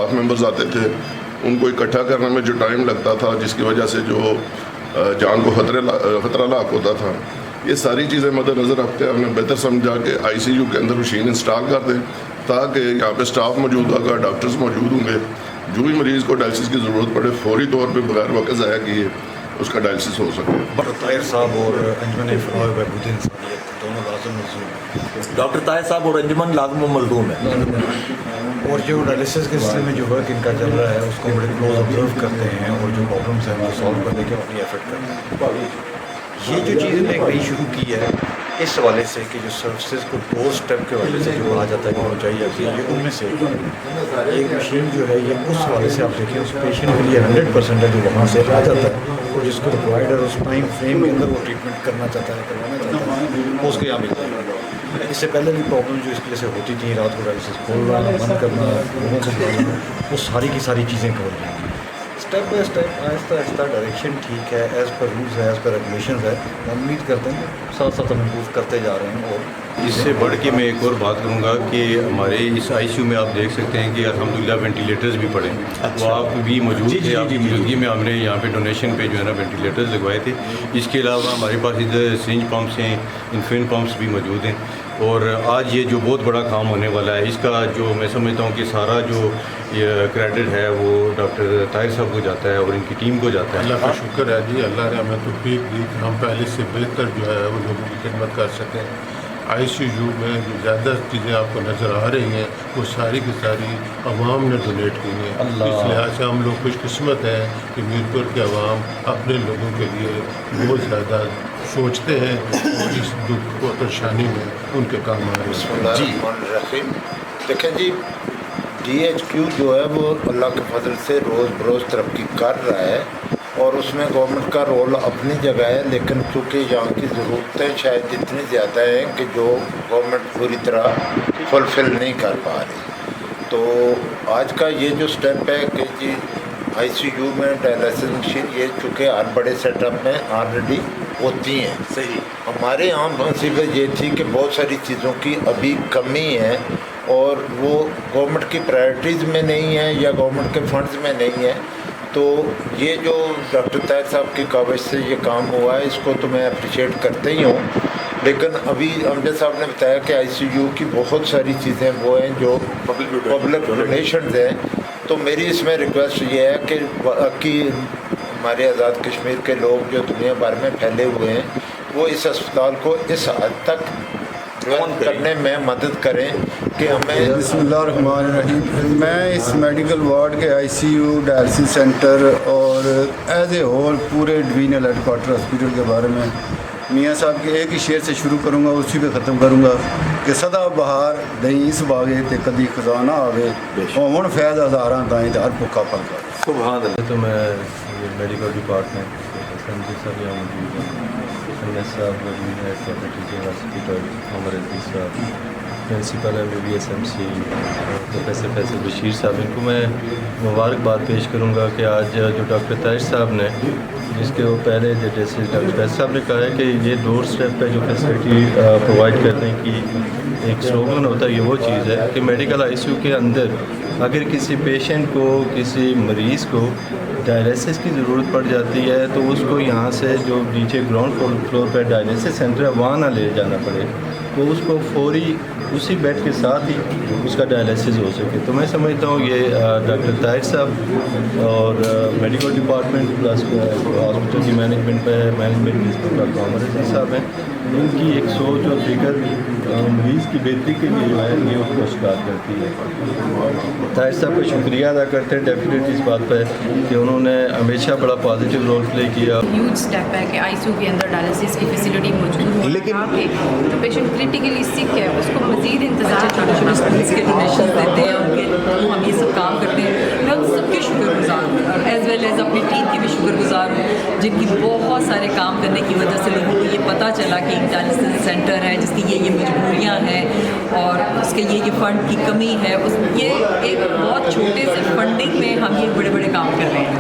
Staff members آتے تھے ان کو اکٹھا کرنے میں جو ٹائم لگتا تھا جس کی وجہ سے جو جان کو خطرہ لاحق ہوتا تھا، یہ ساری چیزیں مد نظر رکھتے ہیں ہم نے بہتر سمجھا کہ آئی سی یو کے اندر مشین انسٹال کر دیں تاکہ یہاں پہ اسٹاف موجود ہوگا، ڈاکٹرز موجود ہوں گے، جو بھی مریض کو ڈائلسس کی ضرورت پڑے فوری طور پہ بغیر وقت ضائع کیے اس کا ڈائلسس ہو سکے۔ ڈاکٹر طاہر صاحب اور انجمن افراح و بہبود انسانیت دونوں لازم ملزوم، ڈاکٹر طاہر صاحب اور انجمن لازم و ملزوم ہے، اور جو ڈائلسس کے سلسلے میں جو ورک ان کا چل رہا ہے اس کو بڑے کلوز آبزرو کرتے ہیں اور جو پرابلمس ہیں وہ سالو کرنے کے اپنی ایفرٹ کرتے ہیں۔ یہ جو چیز نے ایک نئی شروع کی ہے اس حوالے سے کہ جو سروسز کو 2 اسٹیپ کے حوالے سے جو کہا جاتا ہے کہ ہونی چاہیے یہ ان میں سے ایک مشین جو ہے یہ اس حوالے سے آپ دیکھیں اس پیشنٹ کے لیے 100% ہے جو وہاں سے آ جاتا ہے اور جس کو پرووائڈر اس ٹائم فریم کے اندر وہ ٹریٹمنٹ کرنا چاہتا ہے کروانا چاہتا ہے وہ اس کو یہاں ملتا ہے۔ اس سے پہلے بھی پرابلم جو اس کی وجہ سے ہوتی تھیں، رات کو ڈائلسس کھولنا بند کرنا، لوگوں کو بلانا، وہ ساری کی ساری چیزیں کور کی ہیں۔ اسٹیپ بائی اسٹیپ آہستہ آہستہ ڈائریکشن ٹھیک ہے، ایز پر رولز ہے، ایز پر ریگولیشنز ہے، ہم امید کرتے ہیں ساتھ ساتھ ہم امپروو کرتے جا رہے ہیں۔ اور اس سے بڑھ کے میں ایک اور بات کروں گا کہ ہمارے اس آئی سی یو میں آپ دیکھ سکتے ہیں کہ الحمدللہ وینٹیلیٹرز بھی پڑے ہیں، وہ آپ بھی موجود تھے، آپ کی موجودگی میں ہم نے یہاں پہ ڈونیشن پہ جو ہے نا وینٹیلیٹرز لگوائے تھے۔ اس کے علاوہ ہمارے پاس ادھر سرنج پمپس ہیں، انفین پمپس بھی موجود ہیں، اور آج یہ جو بہت بڑا کام ہونے والا ہے اس کا جو میں سمجھتا ہوں کہ سارا جو یہ کریڈٹ ہے وہ ڈاکٹر طاہر صاحب کو جاتا ہے اور ان کی ٹیم کو جاتا ہے۔ اللہ کا شکر ہے جی، اللہ نے ہمیں توفیق دی کہ ہم پہلے سے بہتر جو ہے وہ لوگوں کی خدمت کر سکیں۔ آئی سی یو میں جو زیادہ چیزیں آپ کو نظر آ رہی ہیں وہ ساری کی ساری عوام نے ڈونیٹ کی ہیں، اس لحاظ سے ہم لوگ خوش قسمت ہیں کہ میرپور کے عوام اپنے لوگوں کے لیے بہت زیادہ سوچتے ہیں اور اس دکھ و پریشانی میں ان کے کام آ رہے ہیں۔ جی دیکھیں جی، ڈی ایچ کیو جو ہے وہ اللہ کے فضل سے روز بروز ترقی کر رہا ہے اور اس میں گورنمنٹ کا رول اپنی جگہ ہے، لیکن چونکہ یہاں کی ضرورتیں شاید اتنی زیادہ ہیں کہ جو گورنمنٹ پوری طرح فلفل نہیں کر پا رہی۔ تو آج کا یہ جو سٹیپ ہے کہ جی آئی سی یو میں ڈائلسس مشین یہ چونکہ ہر بڑے سیٹ اپ میں آلریڈی ہوتی ہیں، صحیح، ہمارے یہاں مصیبت یہ تھی کہ بہت ساری چیزوں کی ابھی کمی ہے اور وہ گورنمنٹ کی پرائرٹیز میں نہیں ہے یا گورنمنٹ کے فنڈز میں نہیں ہے۔ تو یہ جو ڈاکٹر طاہر صاحب کی کاوش سے یہ کام ہوا ہے اس کو تو میں اپریشیٹ کرتے ہی ہوں، لیکن ابھی امجد صاحب نے بتایا کہ آئی سی یو کی بہت ساری چیزیں وہ ہیں جو پبلک ڈونیشنز ہیں۔ تو میری اس میں ریکویسٹ یہ ہے کہ باقی ہمارے آزاد کشمیر کے لوگ جو دنیا بھر میں پھیلے ہوئے ہیں وہ اس اسپتال کو اس حد تک کرنے میں مدد کریں کہ ہمیں۔ بسم اللہ الرحمن الرحیم۔ میں اس میڈیکل وارڈ کے آئی سی یو ڈائلسس سینٹر اور ایز اے ہول پورے ڈویژنل ہیڈ کوارٹر ہاسپٹل کے بارے میں میاں صاحب کے ایک ہی شعر سے شروع کروں گا، اسی پہ ختم کروں گا کہ سدا بہار دہیں اس باغے تے کدی خزانہ آوے ہن فیض ہزاراں تائیں تے ہر بھکا پل کر۔ سبحان اللہ۔ تو میں میڈیکل ڈپارٹمنٹ سنجے صاحب یہاں موجود ہیں، سنجے صاحب ٹیچنگ ہاسپٹل عمر عزیز صاحب، پرنسپل ہے B S M C professor Faisal Bashir صاحب، ان کو میں مبارکباد پیش کروں گا کہ آج جو ڈاکٹر طاہر صاحب نے جس کے وہ پہلے جیسے ڈاکٹر طاہر صاحب نے کہا ہے کہ یہ ڈور اسٹیپ پہ جو فیسلٹی پرووائڈ کرنے کی ایک سلوگن ہوتا ہے، یہ وہ چیز ہے کہ میڈیکل آئی سی یو کے اندر اگر کسی پیشنٹ کو کسی مریض کو ڈائلسس کی ضرورت پڑ جاتی ہے تو اس کو یہاں سے جو نیچے گراؤنڈ فلور پہ ڈائلسس سینٹر ہے وہاں نہ لے جانا پڑے، تو اس کو فوری اسی بیڈ کے ساتھ ہی اس کا ڈائلسس ہو سکے۔ تو میں سمجھتا ہوں یہ ڈاکٹر طاہر صاحب اور میڈیکل ڈپارٹمنٹ پلس ہاسپٹل کی مینجمنٹ پہ مینجمنٹ ڈاکٹر عمر عزیز صاحب ہیں، ان کی ایک سوچ اور فکر مریض کی بہتری کے لیے جو ہے یہ اس کو شکار کرتی ہے۔ طاہر صاحب کا شکریہ ادا کرتے ہیں ڈیفینیٹلی اس بات پہ کہ انہوں نے ہمیشہ بڑا پازیٹیو رول پلے کیا۔ ہیوج اسٹیپ ہے کہ آئی سی یو کے اندر ڈائلسس کی فیسلٹی موجود ہے، لیکن جو پیشنٹ کریٹیکلی سک ہے اس کو مزید انتظار چھوٹے چھوٹے اسکولس کے ڈونیشن دیتے ہیں ان کے، تو ہم یہ سب کام کرتے ہیں۔ میں ان سب کے شکر گزار ہوں، ایز ویل ایز اپنی ٹیم کی بھی شکر گزار ہوں جن کی بہت سارے کام کرنے کی وجہ سے لوگوں کو یہ پتہ چلا کہ ایک ڈائلسس سینٹر ہے جس کی یہ مجبوریاں ہیں اور اس کے یہ فنڈ کی کمی ہے، یہ ایک بہت چھوٹے سے فنڈنگ میں ہم یہ بڑے بڑے کام کر رہے ہیں۔